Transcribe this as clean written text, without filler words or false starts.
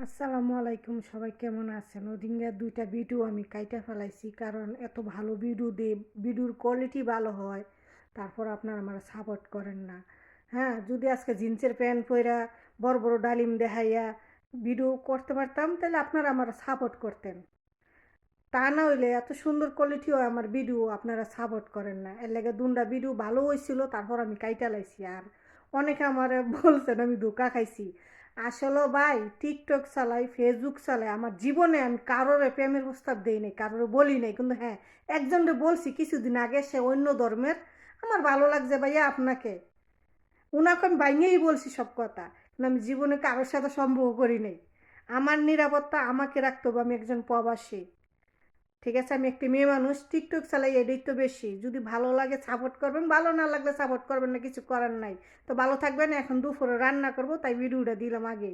আসসালামু আলাইকুম, সবাই কেমন আছেন? ওদিনকার দুইটা ভিডিও আমি কাইটা ফেলাইছি, কারণ এত ভালো ভিডিও দিয়ে ভিডিওর কোয়ালিটি ভালো হয়, তারপর আপনারা আমার সাপোর্ট করেন না। হ্যাঁ, যদি আজকে জিন্সের প্যান্ট পইরা বড় বড় ডালিম দেখাইয়া ভিডিও করতে পারতাম, তাহলে আপনারা আমার সাপোর্ট করতেন। তা না হইলে এত সুন্দর কোয়ালিটিও আমার ভিডিও আপনারা সাপোর্ট করেন না। এর লাগে দুটা ভিডিও ভালো হয়েছিল, তারপর আমি কাইটা লাইছি। আর অনেকে আমার বলছেন আমি ধোকা খাইছি। আসলে ভাই, টিকটক চালাই, ফেসবুক চালাই, আমার জীবনে আমি কারোর প্রেমের প্রস্তাব দেই নাই, কারোর বলি নাই। কিন্তু হ্যাঁ, একজনকে বলছি কিছুদিন আগে, সে অন্য ধর্মের। আমার ভালো লাগছে ভাইয়া আপনাকে, উনাকে আমি বাইঙেই বলছি সব কথা, কিন্তু আমি জীবনে কারোর সাথে সম্ভব করি নাই। আমার নিরাপত্তা আমাকে রাখতে হবে, আমি একজন প্রবাসী। ঠিক আছে, আমি একটি মেয়ে মানুষ, টিকটক চালাই, এটাই তো বেশি। যদি ভালো লাগে সাপোর্ট করবেন, ভালো না লাগলে সাপোর্ট করবেন না, কিছু করার নাই। তো ভালো থাকবেন। এখন দুপুরে রান্না করব, তাই ভিডিওটা দিলাম আগে।